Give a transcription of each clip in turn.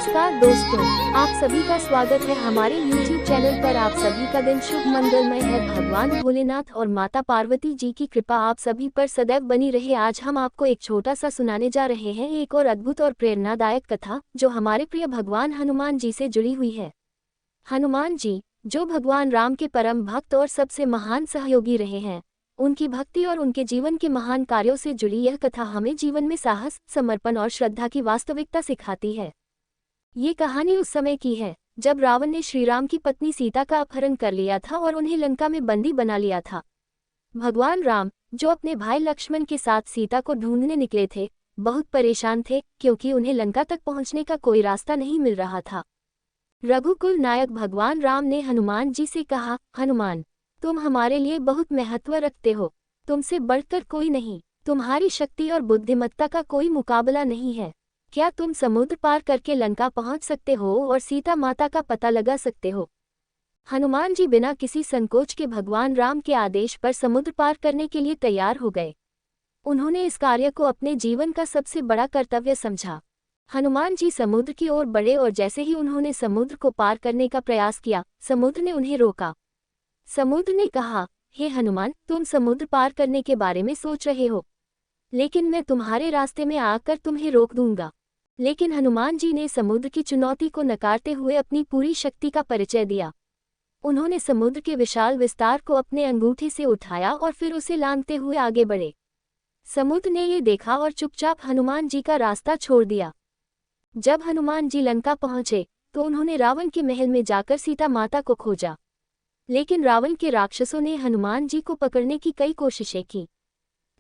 नमस्कार दोस्तों, आप सभी का स्वागत है हमारे YouTube चैनल पर। आप सभी का दिन शुभ मंगलमय है। भगवान भोलेनाथ और माता पार्वती जी की कृपा आप सभी पर सदैव बनी रहे। आज हम आपको एक छोटा सा सुनाने जा रहे हैं, एक और अद्भुत और प्रेरणादायक कथा जो हमारे प्रिय भगवान हनुमान जी से जुड़ी हुई है। हनुमान जी, जो भगवान राम के परम भक्त और सबसे महान सहयोगी रहे हैं, उनकी भक्ति और उनके जीवन के महान कार्यों से जुड़ी यह कथा हमें जीवन में साहस, समर्पण और श्रद्धा की वास्तविकता सिखाती है। ये कहानी उस समय की है जब रावण ने श्री राम की पत्नी सीता का अपहरण कर लिया था और उन्हें लंका में बंदी बना लिया था। भगवान राम, जो अपने भाई लक्ष्मण के साथ सीता को ढूंढने निकले थे, बहुत परेशान थे क्योंकि उन्हें लंका तक पहुंचने का कोई रास्ता नहीं मिल रहा था। रघुकुल नायक भगवान राम ने हनुमान जी से कहा, हनुमान, तुम हमारे लिए बहुत महत्व रखते हो, तुमसे बढ़कर कोई नहीं, तुम्हारी शक्ति और बुद्धिमत्ता का कोई मुकाबला नहीं है। क्या तुम समुद्र पार करके लंका पहुंच सकते हो और सीता माता का पता लगा सकते हो? हनुमान जी बिना किसी संकोच के भगवान राम के आदेश पर समुद्र पार करने के लिए तैयार हो गए। उन्होंने इस कार्य को अपने जीवन का सबसे बड़ा कर्तव्य समझा। हनुमान जी समुद्र की ओर बढ़े और जैसे ही उन्होंने समुद्र को पार करने का प्रयास किया, समुद्र ने उन्हें रोका। समुद्र ने कहा, हे हनुमान, तुम समुद्र पार करने के बारे में सोच रहे हो, लेकिन मैं तुम्हारे रास्ते में आकर तुम्हें रोक दूंगा। लेकिन हनुमान जी ने समुद्र की चुनौती को नकारते हुए अपनी पूरी शक्ति का परिचय दिया। उन्होंने समुद्र के विशाल विस्तार को अपने अंगूठे से उठाया और फिर उसे लांघते हुए आगे बढ़े। समुद्र ने ये देखा और चुपचाप हनुमान जी का रास्ता छोड़ दिया। जब हनुमान जी लंका पहुंचे तो उन्होंने रावण के महल में जाकर सीता माता को खोजा, लेकिन रावण के राक्षसों ने हनुमान जी को पकड़ने की कई कोशिशें की,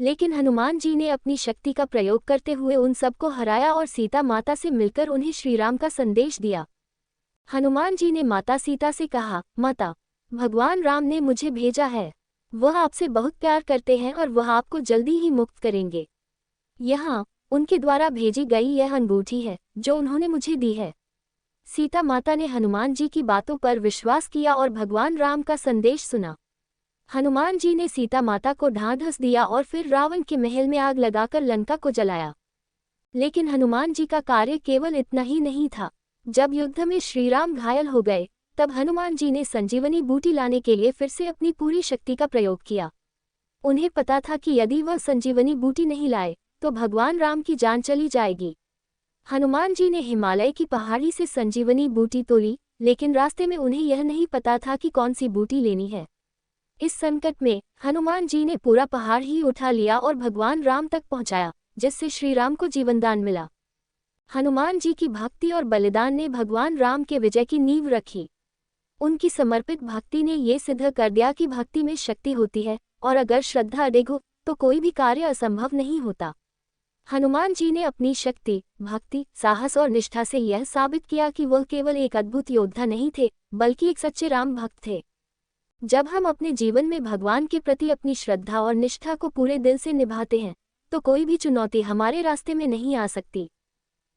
लेकिन हनुमान जी ने अपनी शक्ति का प्रयोग करते हुए उन सबको हराया और सीता माता से मिलकर उन्हें श्रीराम का संदेश दिया। हनुमान जी ने माता सीता से कहा, माता, भगवान राम ने मुझे भेजा है, वह आपसे बहुत प्यार करते हैं और वह आपको जल्दी ही मुक्त करेंगे। यहाँ उनके द्वारा भेजी गई यह अंगूठी है जो उन्होंने मुझे दी है। सीता माता ने हनुमान जी की बातों पर विश्वास किया और भगवान राम का संदेश सुना। हनुमान जी ने सीता माता को ढांढस दिया और फिर रावण के महल में आग लगाकर लंका को जलाया। लेकिन हनुमान जी का कार्य केवल इतना ही नहीं था। जब युद्ध में श्रीराम घायल हो गए, तब हनुमान जी ने संजीवनी बूटी लाने के लिए फिर से अपनी पूरी शक्ति का प्रयोग किया। उन्हें पता था कि यदि वह संजीवनी बूटी नहीं लाए तो भगवान राम की जान चली जाएगी। हनुमान जी ने हिमालय की पहाड़ी से संजीवनी बूटी तोड़ी, लेकिन रास्ते में उन्हें यह नहीं पता था कि कौन सी बूटी लेनी है। इस संकट में हनुमान जी ने पूरा पहाड़ ही उठा लिया और भगवान राम तक पहुंचाया, जिससे श्री राम को जीवनदान मिला। हनुमान जी की भक्ति और बलिदान ने भगवान राम के विजय की नींव रखी। उनकी समर्पित भक्ति ने ये सिद्ध कर दिया कि भक्ति में शक्ति होती है और अगर श्रद्धा अडिग हो तो कोई भी कार्य असंभव नहीं होता। हनुमान जी ने अपनी शक्ति, भक्ति, साहस और निष्ठा से यह साबित किया कि वह केवल एक अद्भुत योद्धा नहीं थे, बल्कि एक सच्चे राम भक्त थे। जब हम अपने जीवन में भगवान के प्रति अपनी श्रद्धा और निष्ठा को पूरे दिल से निभाते हैं, तो कोई भी चुनौती हमारे रास्ते में नहीं आ सकती।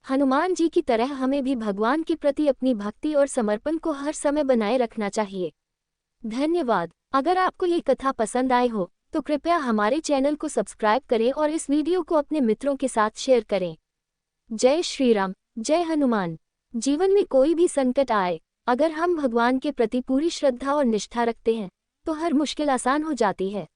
हनुमान जी की तरह हमें भी भगवान के प्रति अपनी भक्ति और समर्पण को हर समय बनाए रखना चाहिए। धन्यवाद। अगर आपको ये कथा पसंद आए हो तो कृपया हमारे चैनल को सब्सक्राइब करें और इस वीडियो को अपने मित्रों के साथ शेयर करें। जय श्री राम, जय हनुमान। जीवन में कोई भी संकट आए, अगर हम भगवान के प्रति पूरी श्रद्धा और निष्ठा रखते हैं तो हर मुश्किल आसान हो जाती है।